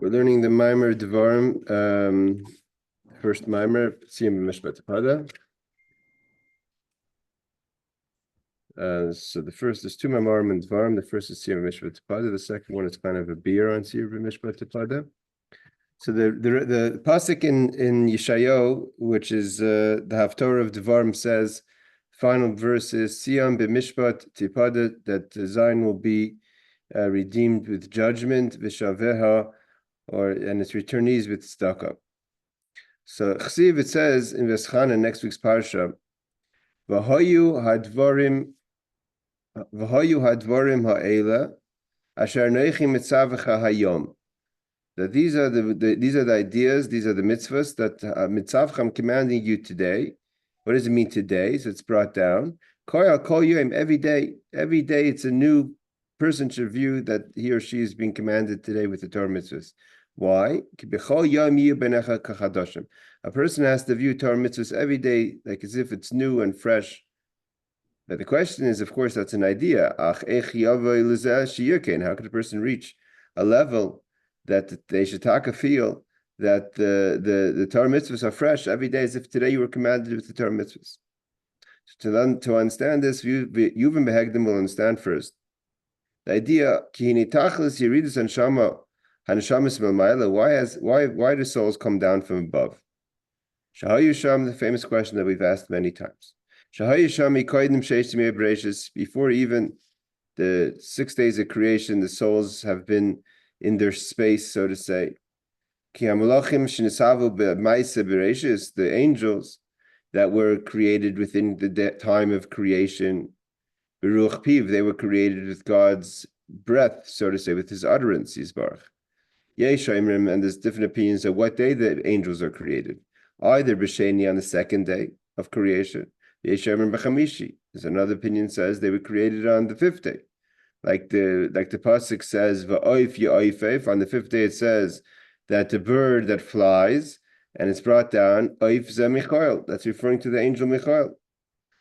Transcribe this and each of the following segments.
We're learning the Maimer Devorim, first Maimer, Siyam Mishpat Pada. So the first, there's two Maimarim in Devorim. The first is Siyam Mishpat Pada. The second one is kind of a beer on Siyam Mishpat Pada. So the pasuk in Yeshayahu, which is the Haftorah of Devarim, says, final verse is Siyam b'mishpat tipada, that Zion will be redeemed with judgment, v'shaveha, and its returnees with tzedakah. So Chsiv, it says in Veschana, next week's parsha, v'hayu hadvorim ha'ela asher neichim mitzavecha hayom. That these are the ideas, these are the mitzvahs that mitzavcha, I'm commanding you today. What does it mean today? So it's brought down. Kol yom, every day it's a new person should view that he or she is being commanded today with the Torah mitzvahs. Why? A person has to view Torah mitzvahs every day like as if it's new and fresh. But the question is, of course, that's an idea. How could a person reach a level that they should feel that the Torah mitzvahs are fresh every day, as if today you were commanded with the Torah mitzvahs? To understand this, Yuvim Behegdim will understand first. The idea, why do souls come down from above? Shahayusham, the famous question that we've asked many times. Before even the 6 days of creation, the souls have been in their space, so to say. The angels that were created within the time of creation, they were created with God's breath, so to say, with his utterance, Yisbarach. And there's different opinions of what day the angels are created. Either B'Sheni, on the second day of creation. There's another opinion says they were created on the fifth day. Like the pasuk says, "Va'oif ya'oifef." On the fifth day, it says that the bird that flies and it's brought down, oif ze Michael. That's referring to the angel Michael.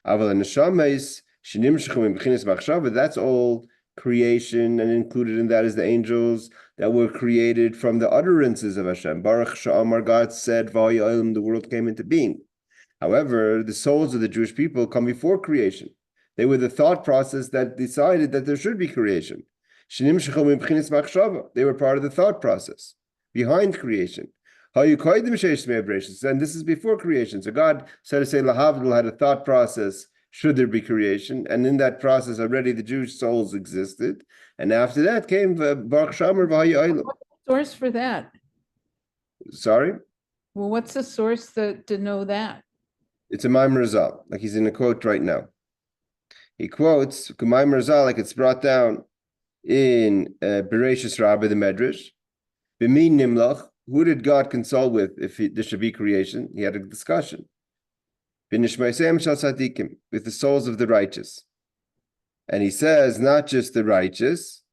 Aval neshames shenimshchum b'chinas machshava. That's all creation, and included in that is the angels that were created from the utterances of Hashem. Baruch Sha'amar, God said, "Va'ya'olim," the world came into being. However, the souls of the Jewish people come before creation. They were the thought process that decided that there should be creation. They were part of the thought process behind creation. And this is before creation. So God, so to say, Lahavdil had a thought process, should there be creation? And in that process already the Jewish souls existed. And after that came Baruch Shamar V'Hayayim. What's the source for that? Sorry? Well, what's the source to know that? It's a Maimer Zal, like he's in a quote right now. He quotes Maimer Zal, like it's brought down in Bereshis Rabbah, the Medrash. B'min Nimlach, who did God consult with if there should be creation? He had a discussion. B'nishmaisem shal tzadikim, with the souls of the righteous. And he says, not just the righteous,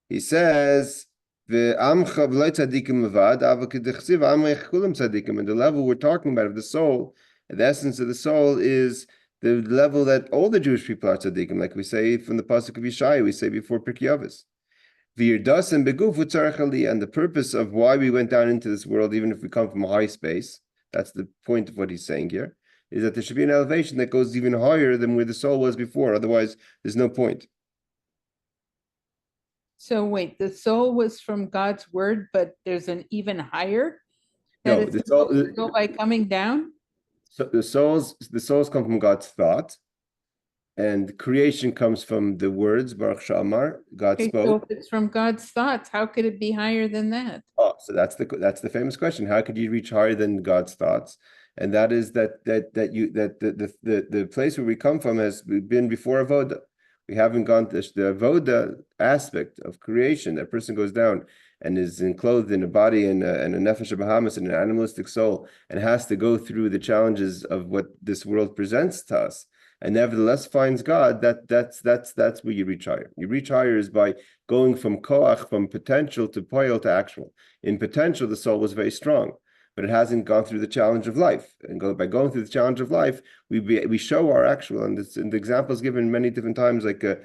he says, V'amcha v'lo tzadikim levad, aval k'dechsiv amrech kulam tzadikim. And the level we're talking about of the soul, the essence of the soul is the level that all the Jewish people are tzaddikim, like we say from the pasuk of Yeshaya, we say before Pirkei Avos. V'yirdas and beguf u'tzarech aliyah, and the purpose of why we went down into this world, even if we come from a high space, that's the point of what he's saying here, is that there should be an elevation that goes even higher than where the soul was before. Otherwise, there's no point. So wait, the soul was from God's word, but there's an even higher that No, it's supposed to go by coming down? So the souls come from God's thought, and creation comes from the words Baruch Shamar. God spoke. So if it's from God's thoughts, how could it be higher than that? Oh, so that's the famous question. How could you reach higher than God's thoughts? And that is the place where we come from has been before Avoda. We haven't gone to the Avoda aspect of creation. That person goes down and is enclosed in a body and a nefesh Bahamas and an animalistic soul, and has to go through the challenges of what this world presents to us, and nevertheless finds God. That's where you reach higher. You reach higher is by going from koach, from potential, to poil, to actual. In potential, the soul was very strong, but it hasn't gone through the challenge of life. And by going through the challenge of life, we show our actual. And the examples given many different times, like a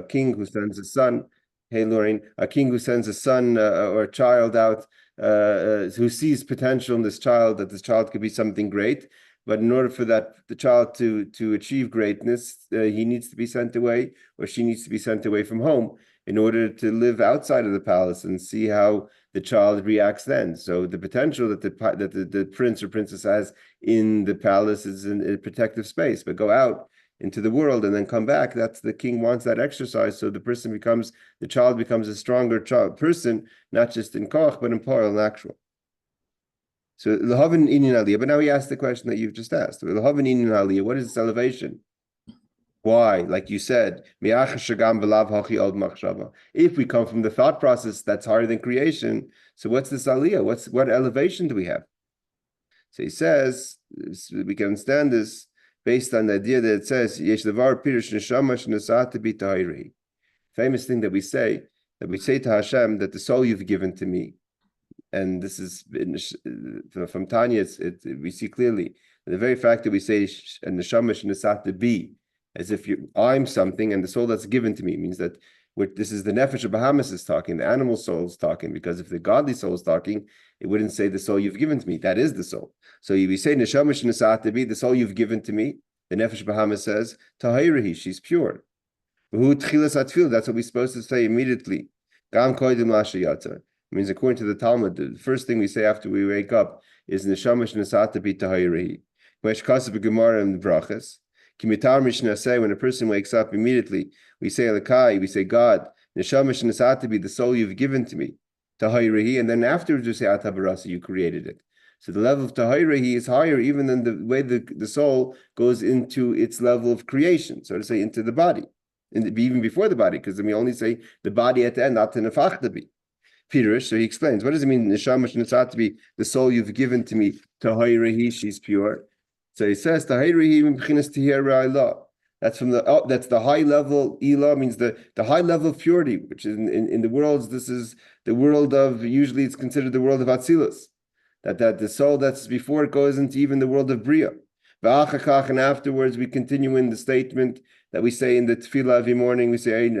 king who sends his son Hey, Lauren, a king who sends a son or a child out who sees potential in this child, that this child could be something great. But in order for the child to achieve greatness, he needs to be sent away, or she needs to be sent away from home in order to live outside of the palace and see how the child reacts then. So the potential that the prince or princess has in the palace is in a protective space, but go out into the world and then come back. That's the king wants that exercise, so the child becomes a stronger person, not just in koch, but in poil and actual. So lahavin inyan aliyah. But now we ask the question that you've just asked. Lahavin inyan aliyah. What is this elevation? Why? Like you said, if we come from the thought process that's higher than creation, so what's this aliyah? What elevation do we have? So he says, we can understand this based on the idea that it says, famous thing that we say to Hashem, that the soul you've given to me. And this is from Tanya, we see clearly the very fact that we say and neshama shnasat be, as if I'm something, and the soul that's given to me means that this is the nefesh of Bahamas is talking, the animal soul is talking, because if the godly soul is talking, it wouldn't say the soul you've given to me. That is the soul. So we say neshama shnasat be, the soul you've given to me. The nefesh Bahamas says tahirahi, she's pure. That's what we're supposed to say immediately. Gam koidim lashayata. It means according to the Talmud, the first thing we say after we wake up is neshama shnasata bi tahirahi. Meshkasa b'gemara in the brachas. Kimitar mishnah say when a person wakes up immediately, we say Lekai, we say God, neshama shnasata bi, the soul you've given to me, tahirahi, and then afterwards we say atabarasa, you created it. So the level of tahirahi is higher even than the way the soul goes into its level of creation, so to say, into the body. Even before the body, because then we only say the body at the end, not to nefachtabi. Peterish, so he explains, what does it mean, neshama shnasatabi, the soul you've given to me, tahirahi, she's pure. So he says, tahirahi mimchinas tihira ilah. That's from that's the high level. Ilah means the high level of purity, which is in the worlds. This is the world of, usually it's considered the world of Atzilus. That the soul that's before it goes into even the world of Bria. And afterwards we continue in the statement that we say in the tefillah every morning. We say, we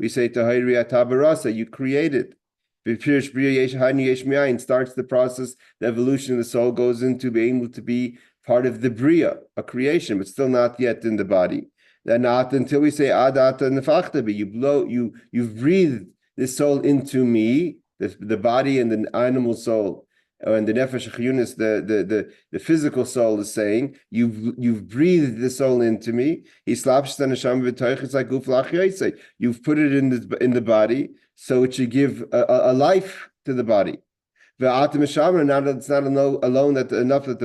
say tahiri atabarasa, you created. Starts the process, the evolution of the soul goes into being able to be part of the bria, a creation, but still not yet in the body. Then not until we say adata nefachtabi, you've breathed this soul into me, the body and the animal soul. And the nefesh chiyunis, the physical soul is saying, you've breathed the soul into me. You've put it in the body, so it should give a life to the body. Now that it's not alone that enough that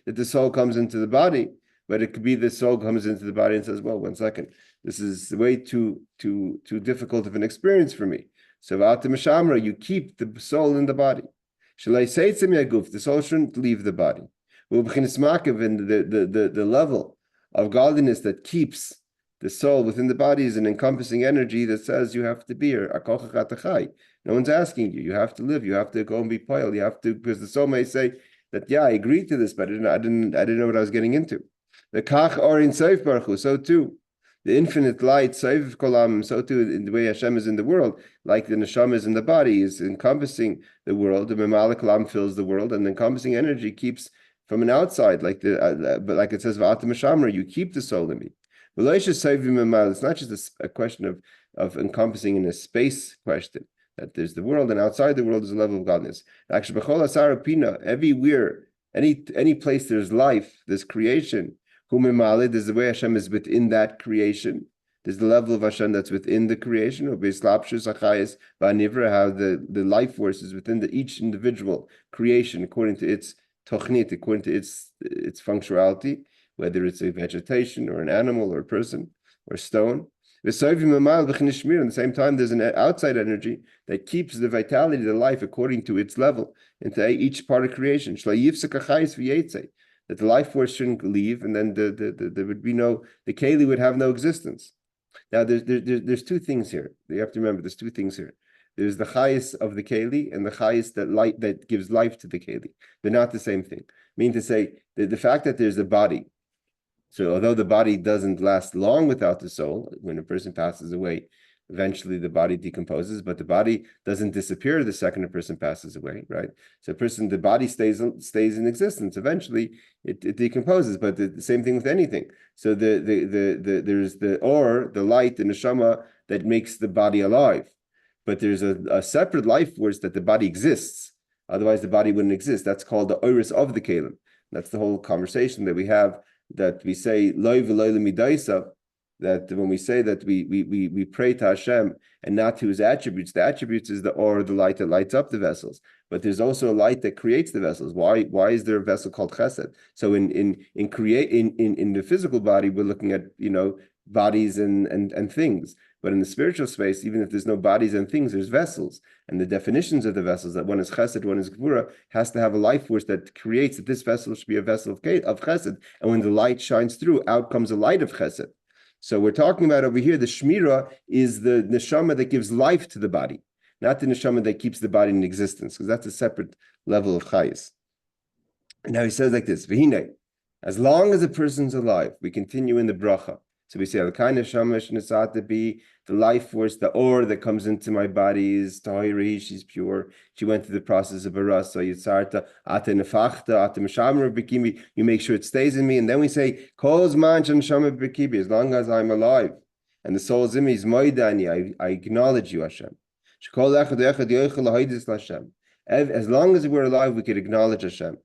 the soul comes into the body, but it could be the soul comes into the body and says, well, 1 second, this is way too difficult of an experience for me. So you keep the soul in the body. The soul shouldn't leave the body. In the level of godliness that keeps the soul within the body is an encompassing energy that says you have to be here. No one's asking you. You have to live. You have to go and be poil. You have to, because the soul may say that, yeah, I agreed to this, but I didn't know what I was getting into. The kach orin seif baruch, so too. The infinite light, Saiv Kolam, so too in the way Hashem is in the world, like the neshama is in the body, is encompassing the world. The Memala Kolam fills the world, and the encompassing energy keeps from an outside, but like it says, V'atam Shamra, you keep the soul in me. It's not just a question of encompassing in a space question, that there's the world, and outside the world is a level of godliness. Actually, everywhere, any place there's life, there's creation. There's the way Hashem is within that creation. There's the level of Hashem that's within the creation. How the life force is within each individual creation according to its tochnit, according to its functionality, whether it's a vegetation or an animal or a person or a stone. At the same time, there's an outside energy that keeps the vitality of the life according to its level into each part of creation. That the life force shouldn't leave, and then there would be the keli would have no existence. Now, there's two things here. You have to remember, there's two things here. There's the highest of the keli and the highest that gives life to the keli. They're not the same thing. I mean to say, the fact that there's a body So although the body doesn't last long without the soul, when a person passes away, eventually the body decomposes, but the body doesn't disappear the second a person passes away, right? So the body stays in existence. Eventually it decomposes, but the same thing with anything. So there's the light, the neshama that makes the body alive. But there's a separate life force that the body exists. Otherwise the body wouldn't exist. That's called the oris of the kalim. That's the whole conversation that we have, that we say loy v'loy l'midaisav, that when we say that we pray to Hashem and not to his attributes, the attributes is the light that lights up the vessels. But there's also a light that creates the vessels. Why is there a vessel called chesed? So in the physical body, we're looking at bodies and things. But in the spiritual space, even if there's no bodies and things, there's vessels. And the definitions of the vessels, that one is chesed, one is gvura, has to have a life force that creates that this vessel should be a vessel of chesed. And when the light shines through, out comes a light of chesed. So we're talking about over here, the shmira is the neshama that gives life to the body, not the neshama that keeps the body in existence, because that's a separate level of chayis. And now he says like this, v'hinei, as long as a person's alive, we continue in the bracha. So we say, Al-Kai Neshama Shnesat be the life force, the or that comes into my body is Tahiri, she's pure. She went through the process of Arasa, Yitzarta, Ate Nefachta, Ate Meshamer Bikimi, you make sure it stays in me. And then we say, Kol Zman Shanshama Bikibi, as long as I'm alive. And the soul is in me is Moidani, I acknowledge you, Hashem. As long as we're alive, we can acknowledge Hashem.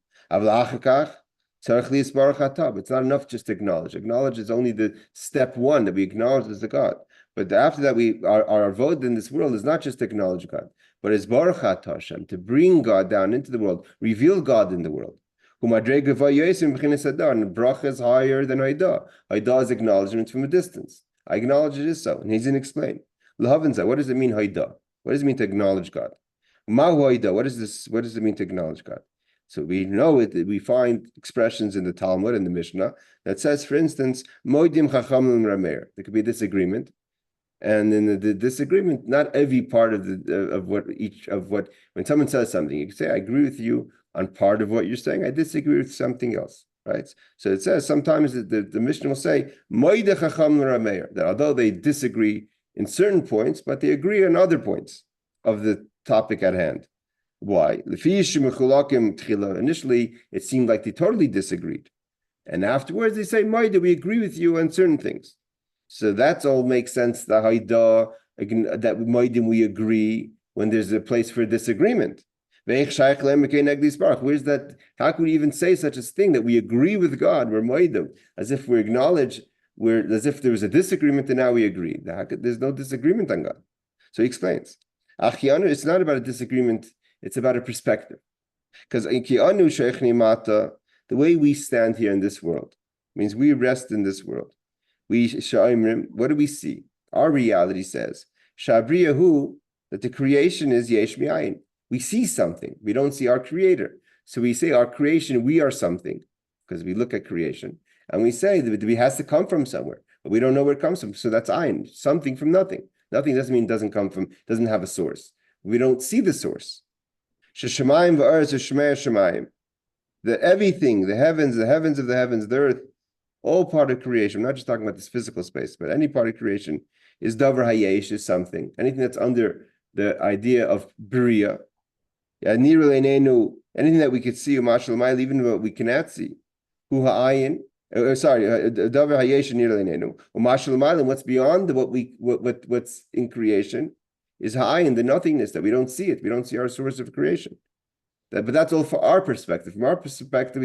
It's not enough just to acknowledge. Acknowledge is only the step one, that we acknowledge as a God. But after that, our vote in this world is not just to acknowledge God, but it's Baruch Atah Hashem, to bring God down into the world, reveal God in the world. And bracha is higher than Haidah. Haidah is acknowledgement from a distance. I acknowledge it is so. And he's going to explain. What does it mean, Haidah? What does it mean to acknowledge God? What does it mean to acknowledge God? So we know it. We find expressions in the Talmud and the Mishnah that says, for instance, "Moidim chachamim rameir." There could be a disagreement, and in the disagreement, not every part of what when someone says something, you can say, "I agree with you on part of what you're saying. I disagree with something else." Right? So it says sometimes the Mishnah will say, "Moideh chachamim rameir," that although they disagree in certain points, but they agree on other points of the topic at hand. Why? Initially, it seemed like they totally disagreed. And afterwards, they say, Maida, we agree with you on certain things. So that's all makes sense, the Haidah, that Maida, we agree when there's a place for disagreement. Where's that? How could we even say such a thing, that we agree with God, we're Maida, as if we acknowledge, as if there was a disagreement and now we agree. There's no disagreement on God. So he explains. It's not about a disagreement. It's about a perspective. Because the way we stand here in this world means we rest in this world. What do we see? Our reality says, Shabriyahu, that the creation is Yesh Mi'ayin. We see something. We don't see our creator. So we say our creation, we are something, because we look at creation. And we say that it has to come from somewhere, but we don't know where it comes from. So that's Ayin, something from nothing. Nothing doesn't mean doesn't have a source. We don't see the source. Sheshamayim v'aretz v'shmei shamayim. That everything, the heavens of the heavens, the earth, all part of creation. I'm not just talking about this physical space, but any part of creation is davar hayesh, is something. Anything that's under the idea of bria. Anything that we could see, even what we cannot see. Davar hayesh nir le'neinu. What's beyond what's in creation is ha'ayin, the nothingness, that we don't see it. We don't see our source of creation. But that's all for our perspective. From our perspective,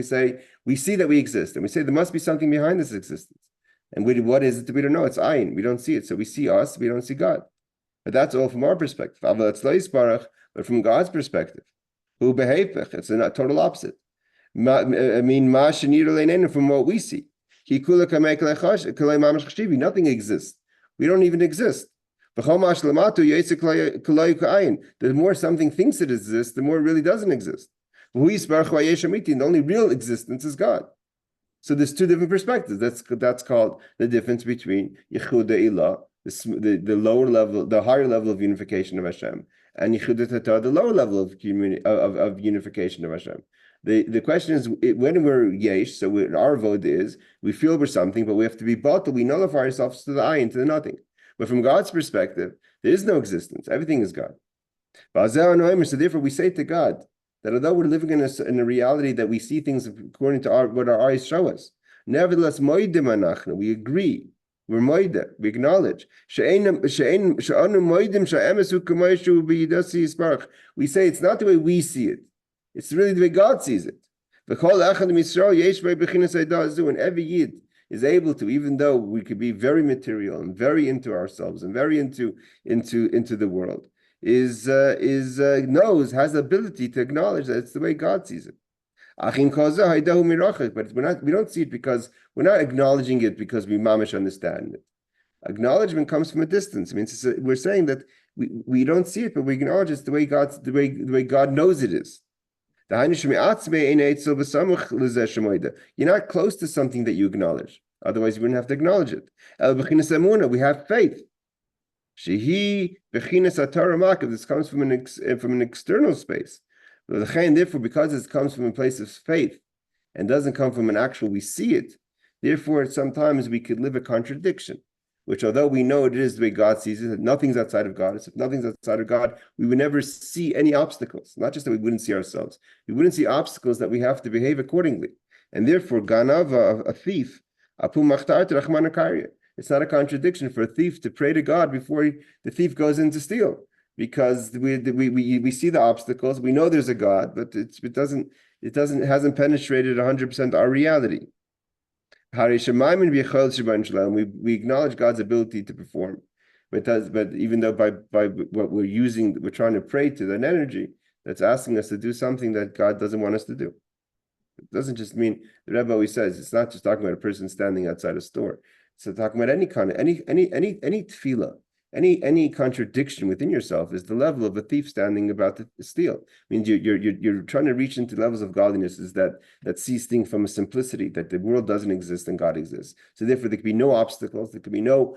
we see that we exist, and we say there must be something behind this existence. And what is it? We don't know. It's ayin. We don't see it. So we see us. We don't see God. But that's all from our perspective. But from God's perspective, it's a total opposite. From what we see, nothing exists. We don't even exist. The more something thinks it exists, the more it really doesn't exist. The only real existence is God. So there's two different perspectives. That's called the difference between Yichud Ilah, the lower level, the higher level of unification of Hashem, and Yichud Tata, the lower level of unification of Hashem. The question is, when we're yesh, so our vote is, we feel we're something, but we have to be bottled. We nullify ourselves to the ayin, to the nothing. But from God's perspective, there is no existence. Everything is God. So therefore, we say to God that although we're living in a reality that we see things according to what our eyes show us, nevertheless, we agree. We're moide. We acknowledge. We say it's not the way we see it. It's really the way God sees it. And every yid is able to, even though we could be very material and very into ourselves and very into the world, knows, has the ability to acknowledge that it's the way God sees it. But we don't see it because we're not acknowledging it because we mamish understand it. Acknowledgement comes from a distance. I mean, we're saying that we don't see it, but we acknowledge it's the way God knows it is. You're not close to something that you acknowledge. Otherwise, you wouldn't have to acknowledge it. We have faith. This comes from an external space. Therefore, because it comes from a place of faith and doesn't come from an actual, we see it. Therefore, sometimes we could live a contradiction, which although we know it is the way God sees it, that nothing's outside of God. If nothing's outside of God, we would never see any obstacles. Not just that we wouldn't see ourselves. We wouldn't see obstacles that we have to behave accordingly. And therefore, Ganava, a thief, it's not a contradiction for a thief to pray to God before the thief goes in to steal, because we see the obstacles. We know there's a God, but it hasn't penetrated 100% our reality. We acknowledge God's ability to perform, but even though by what we're trying to pray to that energy that's asking us to do something that God doesn't want us to do. It doesn't just mean, the Rebbe always says, it's not just talking about a person standing outside a store. It's talking about any kind of any tefillah, any contradiction within yourself is the level of a thief standing about to steal. It means you're trying to reach into levels of godliness is that sees things from a simplicity, that the world doesn't exist and God exists. So therefore, there could be no obstacles. There could be no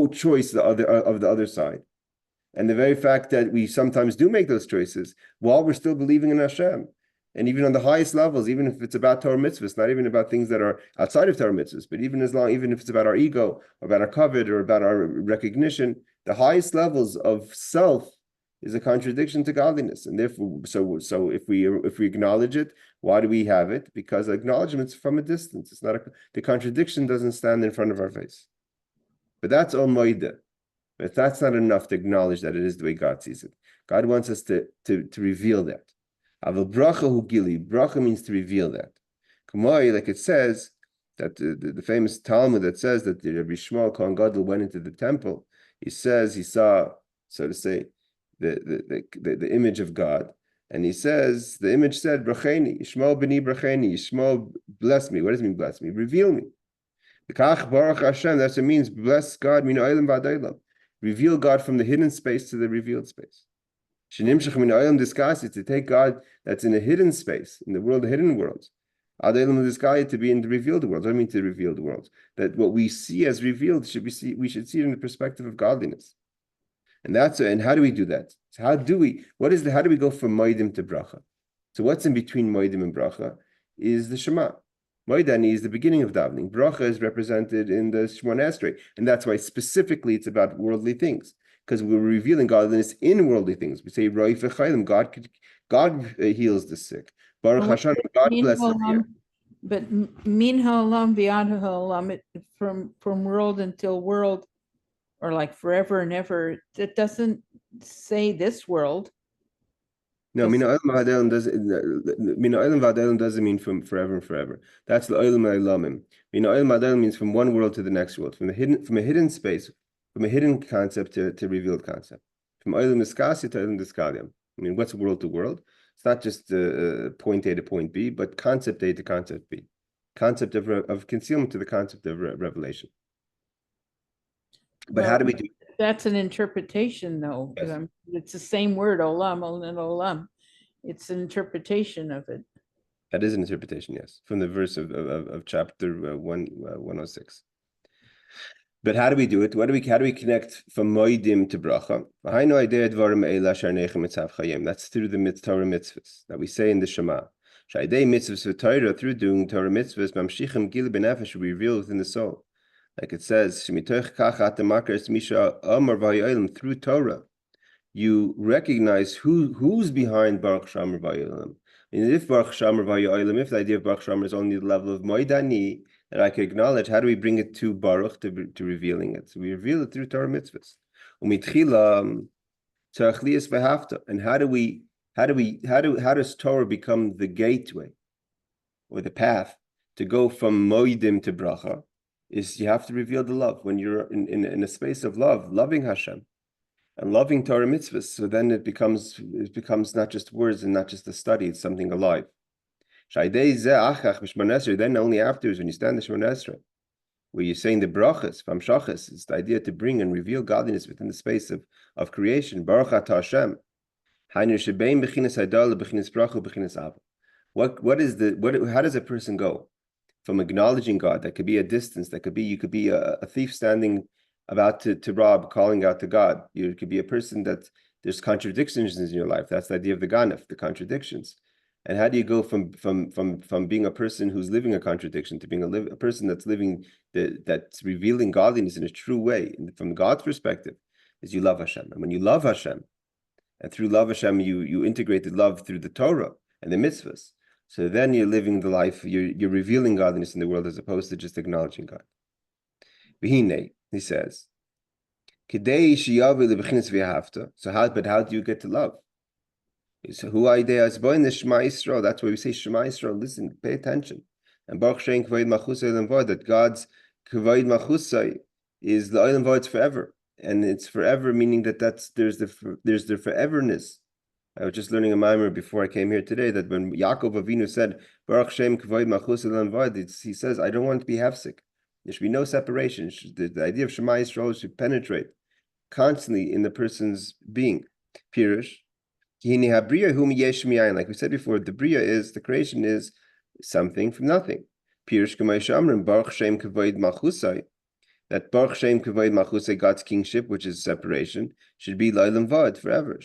choice of the other side. And the very fact that we sometimes do make those choices while we're still believing in Hashem. And even on the highest levels, even if it's about Torah mitzvahs, not even about things that are outside of Torah mitzvahs, but even if it's about our ego, or about our covet, or about our recognition, the highest levels of self is a contradiction to godliness. And therefore, so if we acknowledge it, why do we have it? Because acknowledgement is from a distance. It's not the contradiction doesn't stand in front of our face. But that's all moida. But that's not enough to acknowledge that it is the way God sees it. God wants us to reveal that. Aval bracha hu gili. Bracha means to reveal that. Kamoi, like it says, that the famous Talmud that says that the Rabbi Shmuel Kohen Gadol went into the temple. He says he saw, so to say, the image of God, and he says the image said, "Bracheni, Yishmael b'ni bracheni, Yishmael bless me." What does it mean, bless me? Reveal me. Kach baruch Hashem. That's what it means. Bless God. Min olam v'ad olam. Reveal God from the hidden space to the revealed space. Shenimshach min olam diskasi, to take God that's in a hidden space, in the world, the hidden worlds. Ad olam diskasi, to be in the revealed world. What do I mean to the revealed world? That what we see as revealed we should see it in the perspective of godliness. And how do we do that? So how do we go from moedim to bracha? So what's in between moedim and bracha is the Shema. Moedani is the beginning of davening. Bracha is represented in the Shemona Esrei, and that's why specifically it's about worldly things, because we're revealing godliness in worldly things. We say Roi v'chaylim, God heals the sick. Baruch Hashem, God blesses you. But min ha'olam v'ad ha'olam, from world until world, or like forever and ever, it doesn't say this world. No, mina olam v'ad olam doesn't mean from forever and forever. That's the olam ha'olamim. Mina olam v'ad olam means from one world to the next world, from a hidden space, from a hidden concept to revealed concept. From olam iskasi to olam diskaliam. I mean, what's world to world? It's not just point A to point B, but concept A to concept B. Concept of concealment to the concept of revelation. But how do we do? That's an interpretation, though. Yes. It's the same word, olam and olam. It's an interpretation of it. That is an interpretation, yes, from the verse of chapter 106. But how do we do it? How do we connect from moedim to bracha? That's through the Torah mitzvahs that we say in the Shema. Through doing Torah mitzvahs, mamshichim gil benefesh, we reveal within the soul. Like it says, through Torah, you recognize who's behind Baruch Shamar V'Olam. And if Baruch Shamar V'Olam, if the idea of Baruch Shamar is only the level of Moedani, that I can acknowledge, how do we bring it to Baruch, to revealing it? So we reveal it through Torah mitzvahs. And how does Torah become the gateway or the path to go from Moedim to Bracha? Is you have to reveal the love when you're in a space of love, loving Hashem and loving Torah mitzvahs. So then it becomes not just words and not just a study, it's something alive. Then only afterwards, when you stand the Shemona Esrei, where you're saying the brachas, famshachas, it's the idea to bring and reveal godliness within the space of creation. Baruch atah Hashem. How does a person go from acknowledging God? That could be a distance, you could be a thief standing about to rob, calling out to God. You could be a person that there's contradictions in your life. That's the idea of the ganef, the contradictions. And how do you go from being a person who's living a contradiction to being a person that's living that's revealing godliness in a true way? And from God's perspective, is you love Hashem, and when you love Hashem, and through love Hashem, you integrate the love through the Torah and the mitzvahs. So then you're living the life, you're revealing godliness in the world as opposed to just acknowledging God. V'hinei, he says, so how do you get to love? So who idea is in the Shema Yisrael? That's why we say Shema Yisrael. Listen, pay attention. And Baruch Shein Kavod Machusay Olam Vod, that God's Kavod Machusay is the Olam Vod forever, and it's forever, meaning that there's the foreverness. I was just learning a mimer before I came here today that when Yaakov Avinu said Baruch Shein Kavod Machusay Olam Vod, he says, I don't want to be hefsek. There should be no separation. The idea of Shema Yisrael should penetrate constantly in the person's being. Pirush. Like we said before, the creation is something from nothing. That Baruch Shem Kavod Machusay, God's kingship, which is separation, should be L'olam Vod, forever.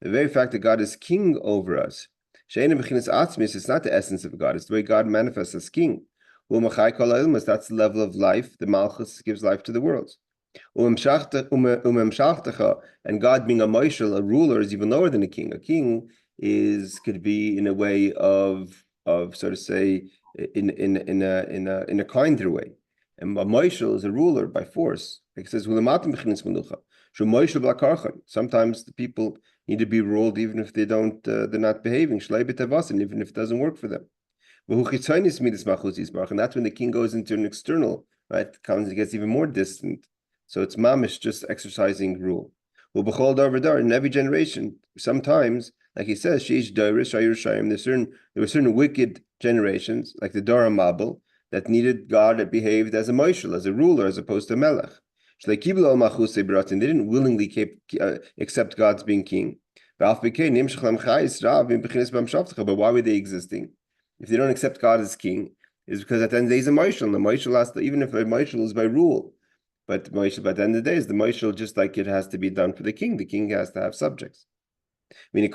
The very fact that God is king over us, it's not the essence of God, it's the way God manifests as king. That's the level of life. The Malchus gives life to the world. And God being a Moshel, a ruler, is even lower than a king. A king could be in a way of so to say in a kinder way. And a Moshel is a ruler by force. Like it says, sometimes the people need to be ruled even if they're not behaving, even if it doesn't work for them. And that's when the king goes into an external, right? It gets even more distant. So it's mamish, just exercising rule. In every generation, sometimes, like he says, there were certain wicked generations, like the Dora Mabel, that needed God that behaved as a moshel, as a ruler, as opposed to a melech. They didn't willingly accept God's being king. But why were they existing? If they don't accept God as king, it's because at the end of the day, he's a moshel. And the moshel has to, even if a moshel is by rule, but Moshe, by the end of the day, is the Moshe just like it has to be done for the king. The king has to have subjects. And then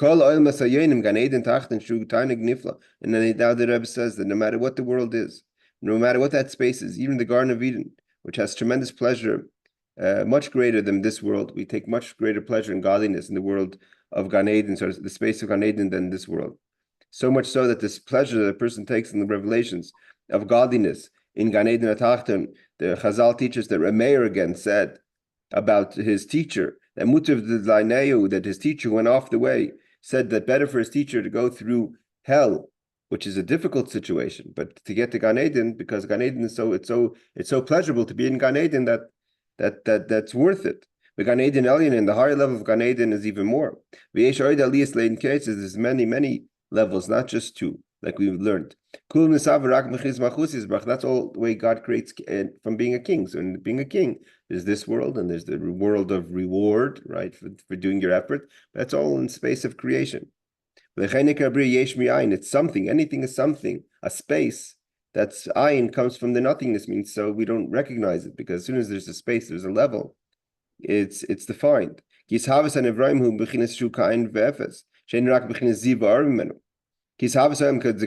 now the Rebbe says that no matter what the world is, no matter what that space is, even the Garden of Eden, which has tremendous pleasure, much greater than this world, we take much greater pleasure in godliness in the world of Gan Eden, so the space of Gan Eden than this world. So much so that this pleasure that a person takes in the revelations of godliness in Gan Eden Atachton, the Chazal teaches that Rameir again said about his teacher, that Mutav the Laineu, that his teacher went off the way, said that better for his teacher to go through hell, which is a difficult situation, but to get to Gan Eden, because Gan Eden is it's so pleasurable to be in Gan Eden that's worth it. The Gan Eden Elyon, and the higher level of Gan Eden is even more. There's many levels, not just two, like we've learned. That's all the way God creates from being a king. So in being a king, there's this world and there's the world of reward, right, for doing your effort. That's all in space of creation. It's something, anything is something, a space That's ayin comes from the nothingness, means so we don't recognize it, because as soon as there's a space, there's a level, it's defined. Because the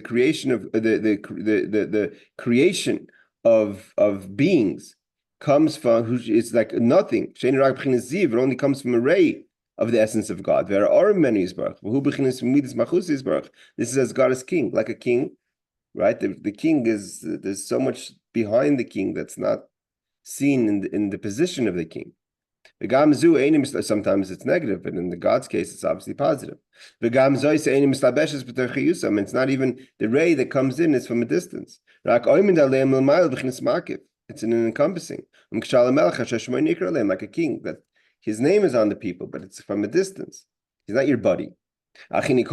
creation of the creation of beings comes from, who is like nothing. It only comes from a ray of the essence of God. There are many. This is as God is king, like a king, right? The king is, there's so much behind the king that's not seen in the position of the king. Sometimes it's negative, but in the God's case, it's obviously positive. It's not even the ray that comes in, it's from a distance. It's an encompassing. Like a king, that his name is on the people, but it's from a distance. He's not your buddy. He said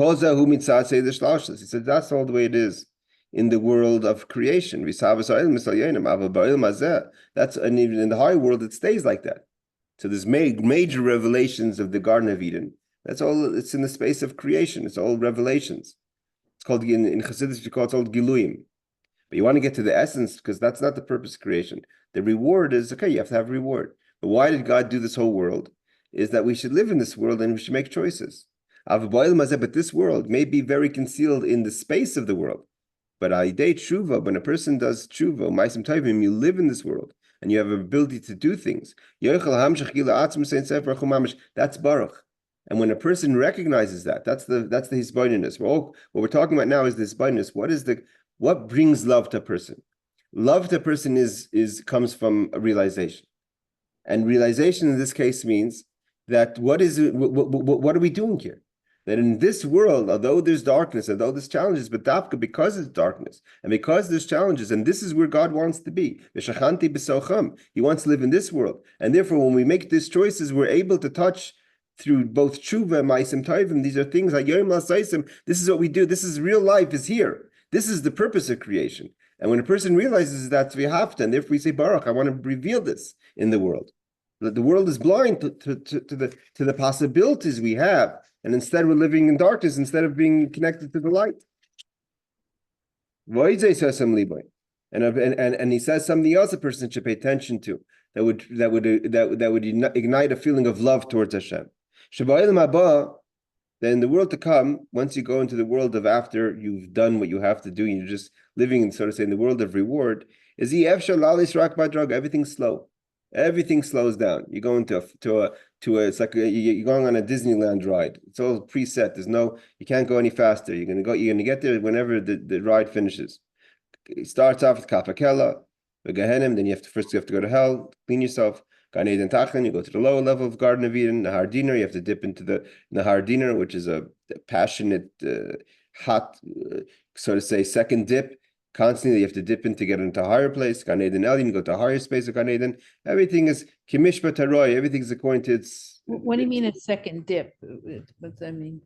that's all the way it is in the world of creation. That's, and even in the high world, it stays like that. So there's major revelations of the Garden of Eden. That's all. It's in the space of creation. It's all revelations. It's called in Chassidus, it's called Giluyim. But you want to get to the essence, because that's not the purpose of creation. The reward is, okay, you have to have reward. But why did God do this whole world? Is that we should live in this world and we should make choices. But this world may be very concealed in the space of the world. But when a person does tshuva, you live in this world and you have an ability to do things. That's baruch. And when a person recognizes that, that's the hisbonenus. What we're talking about now is the hisbonenus. What brings love to a person? Love to a person comes from a realization. And realization in this case means that what are we doing here? That in this world, although there's darkness, although there's challenges, but dafka, because it's darkness, and because there's challenges, and this is where God wants to be. He wants to live in this world. And therefore, when we make these choices, we're able to touch through both tshuva and ma'asim tovim. These are things like yom l'saisim. This is what we do. This is real life is here. This is the purpose of creation. And when a person realizes that, we have to, and therefore we say, Baruch, I want to reveal this in the world. The world is blind to the possibilities we have. And instead we're living in darkness instead of being connected to the light. And he says something else a person should pay attention to that would ignite a feeling of love towards Hashem. Then in the world to come, once you go into the world of after you've done what you have to do, you're just living in, so to say, in the world of reward, everything's slow. Everything slows down. You go into it's like you're going on a Disneyland ride. It's all preset. You can't go any faster. You're gonna get there whenever the ride finishes. It starts off with Kapakela, Gehenim, then you have to go to hell, clean yourself. Gan Eden Tachan, you go to the lower level of Garden of Eden. Nahar Dinar, you have to dip into the Nahar Dinar, which is a passionate, hot, so to say, second dip. Constantly, you have to dip in to get into a higher place. Gan Eden Elyon, you go to a higher space of Gan Eden. Everything is Kimishba Taroy. Everything is according to its. What do you mean a second dip? What does that mean?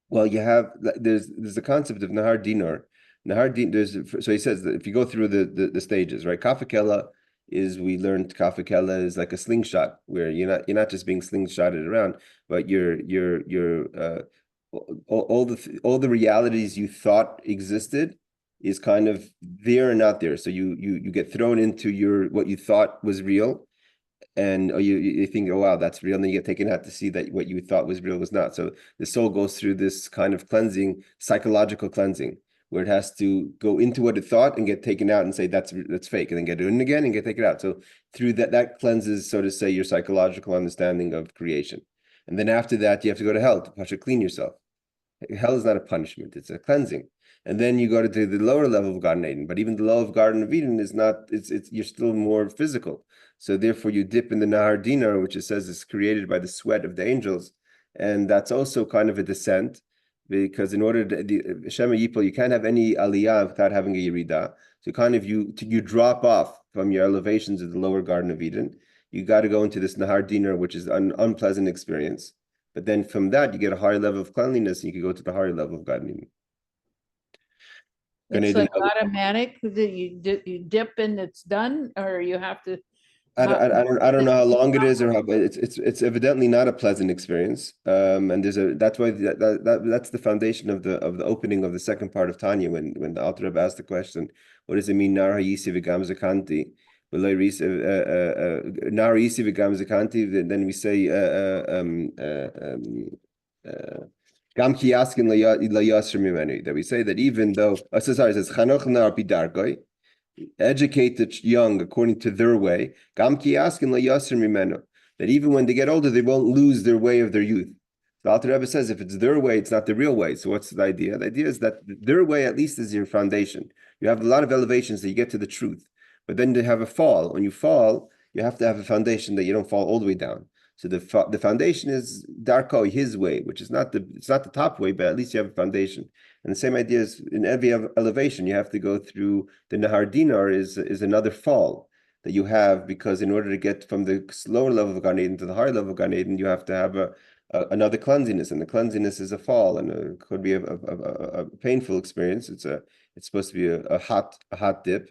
Well, there's the concept of Nahar Dinar. Nahar Dinar. So he says that if you go through the stages, right? Kafakela we learned Kafakela is like a slingshot, where you're not just being slingshotted around, but all the realities you thought existed is kind of there and not there. So you get thrown into what you thought was real, and you think, oh wow, that's real, and then you get taken out to see that what you thought was real was not. So the soul goes through this kind of cleansing, psychological cleansing, where it has to go into what it thought and get taken out and say that's fake, and then get it in again and get taken out. So through that cleanses, so to say, your psychological understanding of creation. And then after that, you have to go to hell to clean yourself. Hell is not a punishment; it's a cleansing. And then you go to the lower level of Garden of Eden. But even the lower Garden of Eden is not, you're still more physical. So therefore you dip in the Nahar Dinar, which it says is created by the sweat of the angels. And that's also kind of a descent, because in order to, Shema Yipol, you can't have any aliyah without having a Yerida. So kind of you drop off from your elevations of the lower Garden of Eden. You got to go into this Nahar Dinar, which is an unpleasant experience. But then from that, you get a higher level of cleanliness, and you can go to the higher level of Garden of Eden. It's like automatic that you dip and it's done, or you have to I don't know how long it is or how, but it's evidently not a pleasant experience. And that's why that's the foundation of the opening of the second part of Tanya when the Alter Rebbe asked the question, what does it mean nar hayisi v'gam zakanti? Nar hayisi v'gam zakanti. Then we say gam ki yaskin layasr mimenu. That we say that even though it says chanoch nar bidargoi, educate the young according to their way, that even when they get older, they won't lose their way of their youth. The Alter Rebbe says if it's their way, it's not the real way. So what's the idea? The idea is that their way at least is your foundation. You have a lot of elevations that you get to the truth, but then they have a fall. When you fall, you have to have a foundation that you don't fall all the way down. So the foundation is Darko, his way, which is it's not the top way, but at least you have a foundation. And the same idea is in every elevation, you have to go through the Nahar Dinar is another fall that you have, because in order to get from the lower level of Gan Eden to the higher level of Gan Eden, you have to have another cleansiness, and the cleansiness is a fall, and it could be a painful experience. It's supposed to be a hot dip.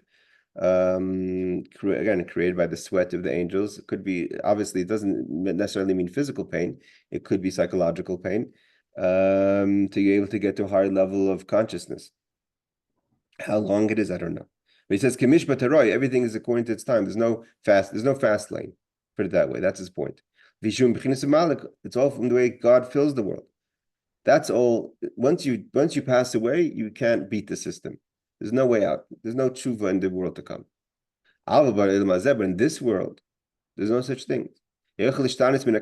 Again, created by the sweat of the angels. It could be, obviously, it doesn't necessarily mean physical pain. It could be psychological pain, to be able to get to a higher level of consciousness. How long it is, I don't know. But he says, Kemish Bataroy, everything is according to its time. There's no fast lane. Put it that way. That's his point. Vishum B'chinas Malik, it's all from the way God fills the world. That's all. Once you pass away, you can't beat the system. There's no way out. There's no tshuva in the world to come. But in this world, there's no such thing. A person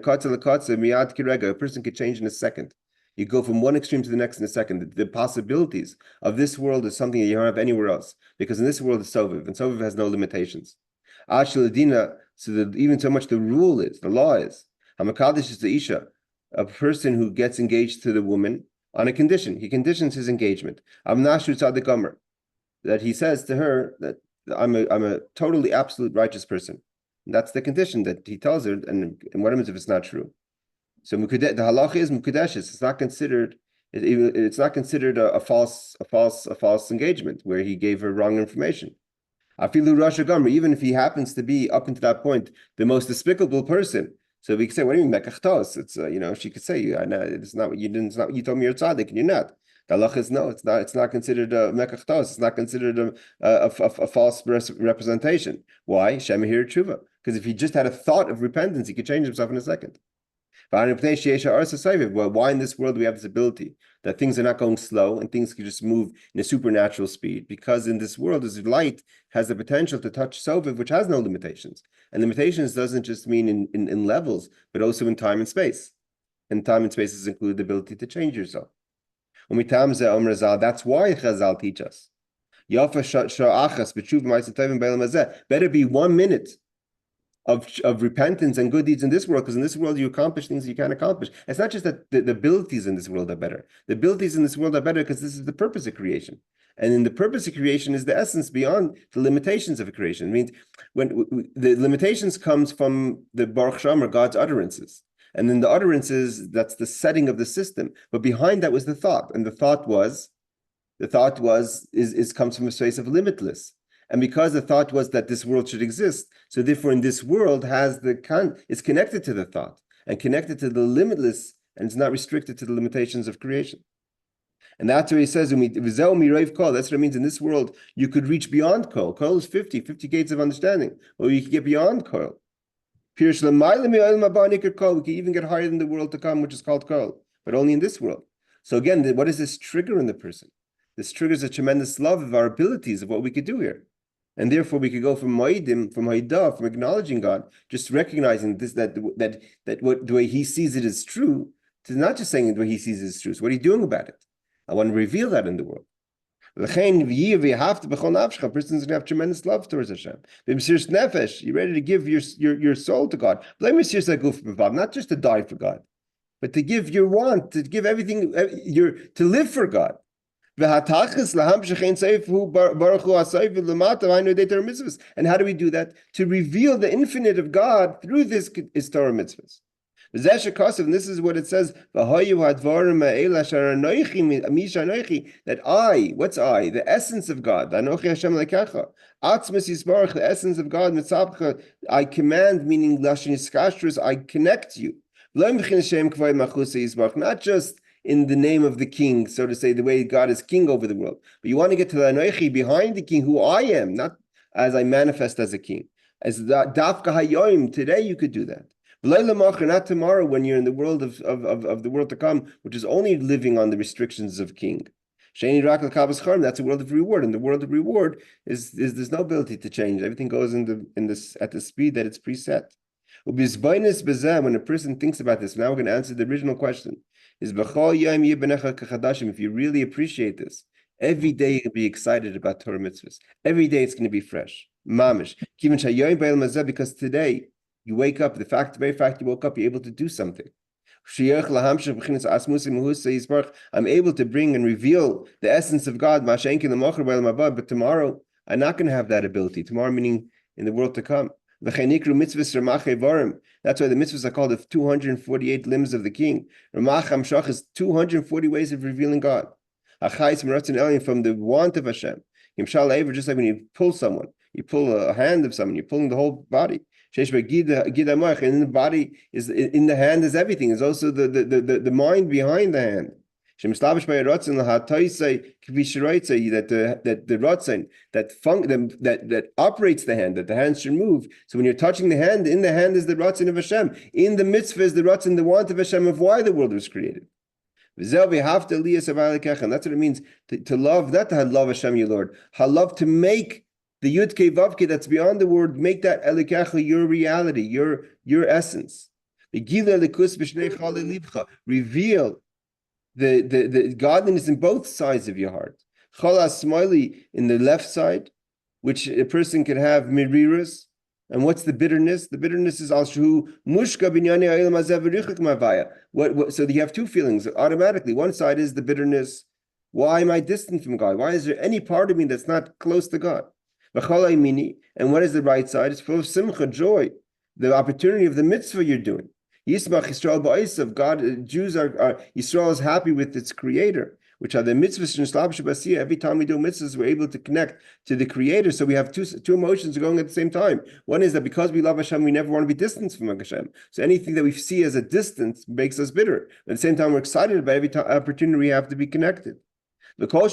could change in a second. You go from one extreme to the next in a second. The possibilities of this world is something that you don't have anywhere else, because in this world is Soviv, and Soviv has no limitations. So that even so much the law is, Hamakadish is the Isha, a person who gets engaged to the woman on a condition. He conditions his engagement. Amnashu Tzadik Amr, that he says to her that I'm a totally absolute righteous person. And that's the condition that he tells her, and what happens if it's not true? So the halacha is mukadeshes. It's not considered. It's not considered a false engagement where he gave her wrong information. Afilu Rasha Gomer, even if he happens to be up until that point the most despicable person. So we could say, what do you mean mekachtos? It's she could say, it's not what you didn't. It's not what you told me you're tzaddik and you're not. The halacha is no, it's not. It's not considered a mekachtos. It's not considered a false representation. Why? Shemahir tshuva. Because if he just had a thought of repentance, he could change himself in a second. Well, why in this world do we have this ability that things are not going slow and things can just move in a supernatural speed? Because in this world, this light has the potential to touch Soviv, which has no limitations. And limitations doesn't just mean in levels, but also in time and space. And time and spaces include the ability to change yourself. That's why Chazal teach us. Better be 1 minute of repentance and good deeds in this world, because in this world you accomplish things you can't accomplish. It's not just that the abilities in this world are better. The abilities in this world are better because this is the purpose of creation. And in the purpose of creation is the essence beyond the limitations of creation. It means when the limitations comes from the Baruch Shem, or God's utterances. And then the utterances, that's the setting of the system. But behind that was the thought. And the thought comes from a space of limitless. And because the thought was that this world should exist, so therefore in this world is connected to the thought and connected to the limitless, and it's not restricted to the limitations of creation. And that's where he says, that's what it means in this world, you could reach beyond Kol. Kol is 50 gates of understanding. Or you could get beyond Kol. We can even get higher than the world to come, which is called Kol, but only in this world. So again, what does this trigger in the person? This triggers a tremendous love of our abilities, of what we could do here. And therefore we could go from Moedim, from Haidah, from acknowledging God, just recognizing this, that what the way he sees it is true, to not just saying the way he sees it is true. So what are you doing about it? I want to reveal that in the world. A person's going to have tremendous love towards Hashem. You're ready to give your soul to God. Not just to die for God, but to give your want, to give everything, to live for God. And how do we do that? To reveal the infinite of God through this is Torah mitzvahs. And this is what it says, that I, what's I? The essence of God. The essence of God, I command, meaning I connect you. Not just in the name of the king, so to say, the way God is king over the world. But you want to get to the Anoichi, behind the king, who I am, not as I manifest as a king. As Dafka Hayoim, today you could do that. Not tomorrow when you're in the world of the world to come, which is only living on the restrictions of king. That's a world of reward, and the world of reward is there's no ability to change. Everything goes in this at the speed that it's preset. When a person thinks about this, now we're going to answer the original question: is if you really appreciate this, every day you'll be excited about Torah mitzvahs. Every day it's going to be fresh. Mamish. Because today you wake up, the very fact you woke up, you're able to do something. I'm able to bring and reveal the essence of God, but tomorrow I'm not going to have that ability. Tomorrow meaning in the world to come. That's why the mitzvahs are called the 248 limbs of the king. Ramach Hamshach is 240 ways of revealing God. From the want of Hashem. Just like when you pull someone, you pull a hand of someone, you're pulling the whole body. And in the body is in the hand is everything. It's also the mind behind the hand. That the rotzen that operates the hand, that the hand should move. So when you're touching the hand, in the hand is the rotzen of Hashem. In the mitzvah is the rotzen, the want of Hashem, of why the world was created. And that's what it means to love, not to love Hashem, your Lord. Love to make the Yud Kei Vav Kei that's beyond the word, make that Elikecha your reality, your essence. Reveal the godliness in both sides of your heart. Cholas Smiley in the left side, which a person can have miriras. And what's the bitterness? The bitterness is al-shu mushka binyane aylam azev v'richik mavaya. So you have two feelings automatically. One side is the bitterness. Why am I distant from God? Why is there any part of me that's not close to God? And what is the right side? It's full of simcha, joy, the opportunity of the mitzvah you're doing. Yismach Yisrael ba'isav. God, Jews are Yisrael is happy with its creator, which are the mitzvahs. Every time we do mitzvahs, we're able to connect to the creator. So we have two emotions going at the same time. One is that because we love Hashem, we never want to be distant from Hashem. So anything that we see as a distance makes us bitter. At the same time, we're excited about every opportunity we have to be connected. And here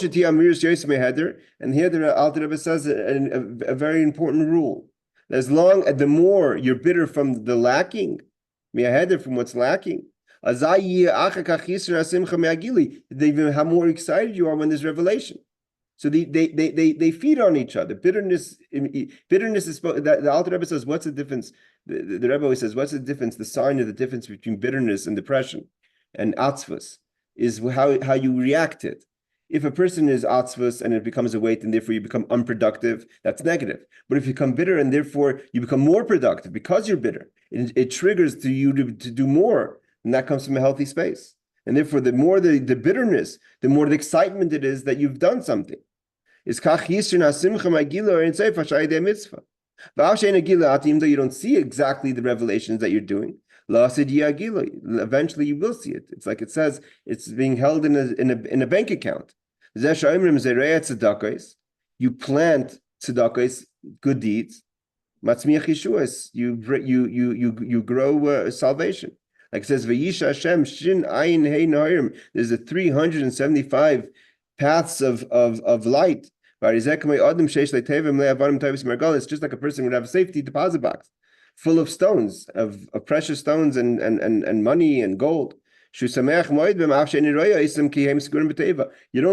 the Alter Rebbe says a very important rule. The more you're bitter from the lacking, from what's lacking, how more excited you are when there's revelation. So they feed on each other. Bitterness is the Alter Rebbe says, what's the difference? The Rebbe always says, what's the difference? The sign of the difference between bitterness and depression and atzvus is how you react it. If a person is atzvus and it becomes a weight and therefore you become unproductive, that's negative. But if you become bitter and therefore you become more productive because you're bitter, it triggers to you to do more, and that comes from a healthy space. And therefore, the more the bitterness, the more the excitement it is that you've done something. Even though you don't see exactly the revelations that you're doing, eventually you will see it. It's like it says, it's being held in a bank account. You plant tzedakos, good deeds. You grow salvation. Like it says, Vayisha Hashem Shin Ayin Hey Nahirim. There's a 375 paths of light. It's just like a person would have a safety deposit box full of stones, of precious stones and money and gold. You don't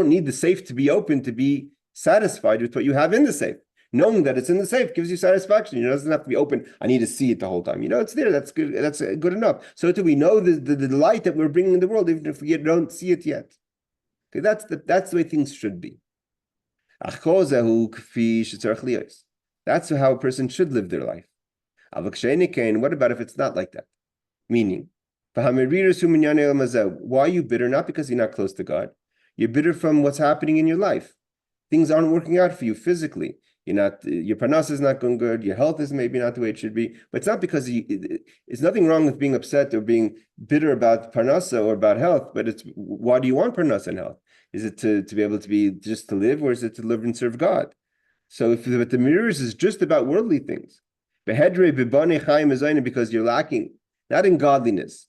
need the safe to be open to be satisfied with what you have in the safe. Knowing that it's in the safe gives you satisfaction. It doesn't have to be open. I need to see it the whole time. It's there. That's good. That's good enough. So do we know the light that we're bringing in the world, even if we don't see it yet? Okay, that's the way things should be. That's how a person should live their life. What about if it's not like that? Meaning, why are you bitter? Not because you're not close to God. You're bitter from what's happening in your life. Things aren't working out for you physically. your parnasa is not going good, your health is maybe not the way it should be, but it's not because it's nothing wrong with being upset or being bitter about parnasa or about health, but it's why do you want parnasa and health? Is it to be able to be just to live, or is it to live and serve God? So if the mirrors is just about worldly things, because you're lacking, not in godliness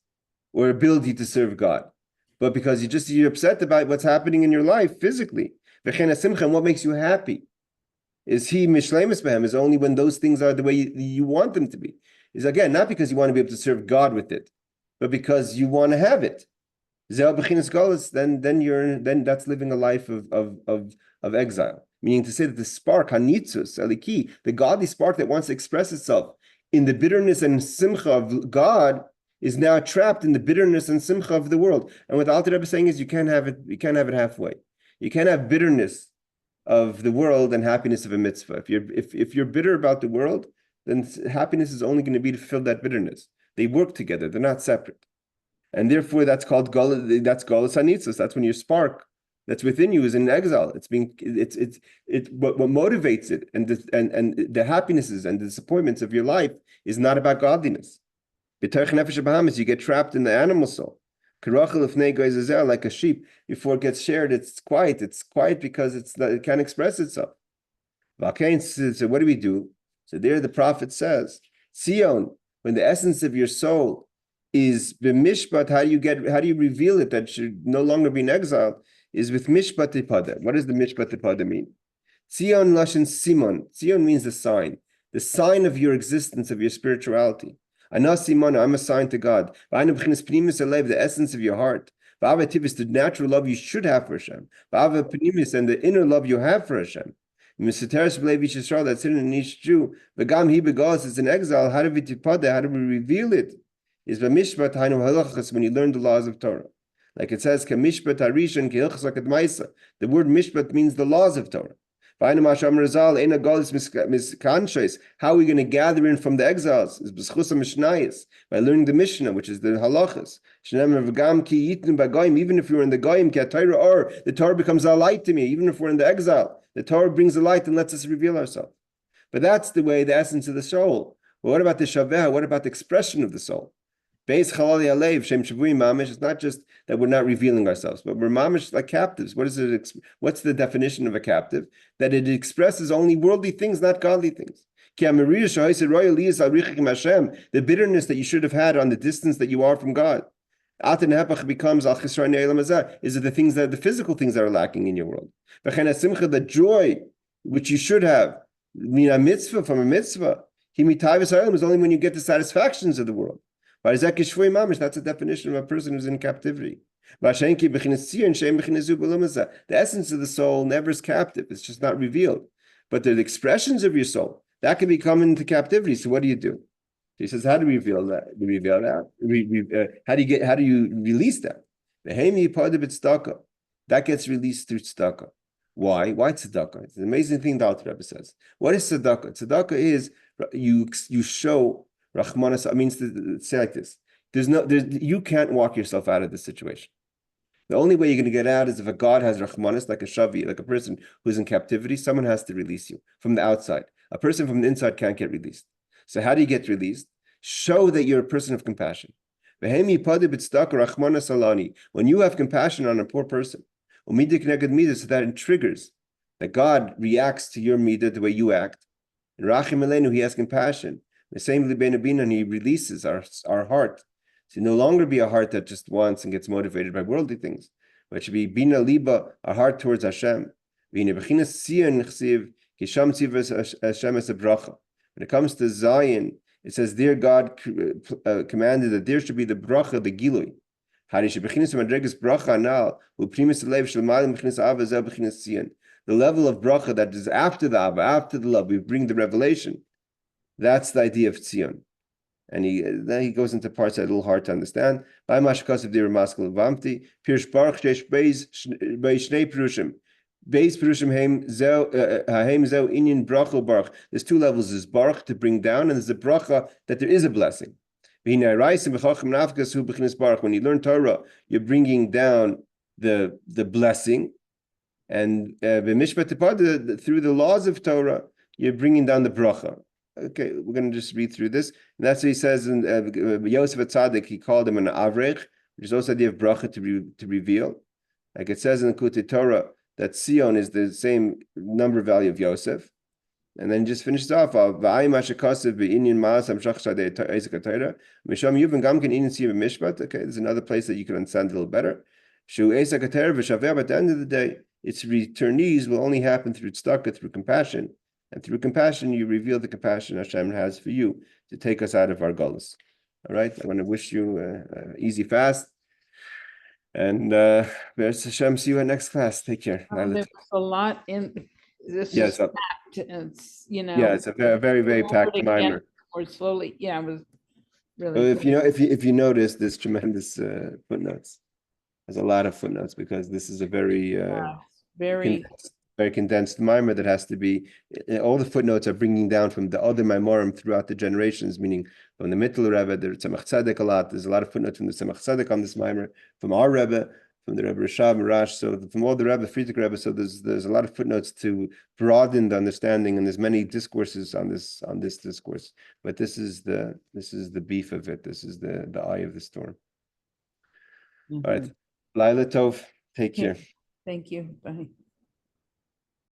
or ability to serve God, but because you're upset about what's happening in your life physically. And what makes you happy? Is he mishlemus behem? Is only when those things are the way you want them to be. Is again not because you want to be able to serve God with it, but because you want to have it. Then that's living a life of exile. Meaning to say that the spark, hanitzus, eliki, the godly spark that wants to express itself in the bitterness and simcha of God, is now trapped in the bitterness and simcha of the world. And what the Alter Rebbe is saying is you can't have it halfway. You can't have bitterness of the world and happiness of a mitzvah. If you're bitter about the world, then happiness is only going to be to fill that bitterness. They work together; they're not separate, and therefore that's called galus hanitzos. That's when your spark that's within you is in exile. What motivates it, and the happinesses and the disappointments of your life is not about godliness. B'tarich nefesh Bahamas, you get trapped in the animal soul. Like a sheep, before it gets shared, it's quiet. It's quiet because it can't express itself. So what do we do? So there the prophet says, Sion, when the essence of your soul is b'mishpat, how do you reveal it that should no longer be in exile, is with mishpat tipada. What does the mishpat tipada mean? Sion lashon simon. Sion means the sign of your existence, of your spirituality. I'm a sign to God. The essence of your heart. The natural love you should have for Hashem. And the inner love you have for Hashem. That's in each Jew. It's in exile. How do we reveal it? Is when you learn the laws of Torah. Like it says, the word mishpat means the laws of Torah. How are we going to gather in from the exiles? Is by learning the Mishnah, which is the halachas. Even if you're in the goyim, the Torah becomes a light to me. Even if we're in the exile, the Torah brings a light and lets us reveal ourselves. But that's the way, the essence of the soul. But what about the shaveh? What about the expression of the soul? It's not just that we're not revealing ourselves, but we're mamish like captives. What's the definition of a captive? That it expresses only worldly things, not godly things. The bitterness that you should have had on the distance that you are from God. Becomes is it the physical things that are lacking in your world? The joy which you should have, from a mitzvah, is only when you get the satisfactions of the world. That's a definition of a person who's in captivity. The essence of the soul never is captive. It's just not revealed. But the expressions of your soul, that can become into captivity. So what do you do? He says, how do we reveal that? How do you release that? That gets released through tzedakah. Why? Why tzedakah? It's an amazing thing the Alter Rebbe says. What is tzedakah? Tzedakah is you show Rahmanas. I mean, say like this: you can't walk yourself out of this situation. The only way you're going to get out is if a God has Rahmanas, like a shavi, like a person who's in captivity. Someone has to release you from the outside. A person from the inside can't get released. So how do you get released? Show that you're a person of compassion. When you have compassion on a poor person, so that it triggers that God reacts to your midah the way you act. And Rachim Aleinu, he has compassion. The same and he releases our heart to no longer be a heart that just wants and gets motivated by worldly things, but it should be bina liba, a heart towards Hashem. When it comes to Zion, it says, "Dear God commanded that there should be the bracha, the gilui." The level of bracha that is after the Abba, after the love, we bring the revelation. That's the idea of Tzion. And then he goes into parts that are a little hard to understand. By Mashakasav Dir Maskal Vamti, Pirsh Baruch Shesh Beis Shnei Perushim. Beis Perushim Haim Zeu Inyan Bracha Baruch. There's two levels. There's Baruch to bring down, and there's a bracha that there is a blessing. When you learn Torah, you're bringing down the blessing, and through the laws of Torah, you're bringing down the bracha. Okay, we're going to just read through this. And that's what he says in Yosef Tzaddik, he called him an avrech, which is also the idea of bracha to reveal. Like it says in the Lekutai Torah that Sion is the same number value of Yosef. And then just finishes off of okay, there's another place that you can understand a little better. But at the end of the day, its returnees will only happen through tzedakah, through compassion. And through compassion, you reveal the compassion Hashem has for you to take us out of our gullus. All right, I want to wish you an easy fast. And Be'ez Hashem, see you at next class. Take care. There's a lot in this. Yeah, is packed. It's yeah, it's a very, very packed mimer. More slowly. Yeah, it was really. So if you notice, there's tremendous footnotes. There's a lot of footnotes because this is a very very condensed mimer that has to be. All the footnotes are bringing down from the other mimerim throughout the generations, meaning from the Mittel Rebbe, the Tzemach Tzedek a lot. There's a lot of footnotes from the Tzemach Tzedek on this mimer, from our Rebbe, from the Rebbe Rashab Marash, so from all the Rebbe, Friedrich Rebbe. So there's a lot of footnotes to broaden the understanding, and there's many discourses on this discourse. But this is the beef of it. This is the eye of the storm. All right, Laila Tov, take care. Thank you. Bye.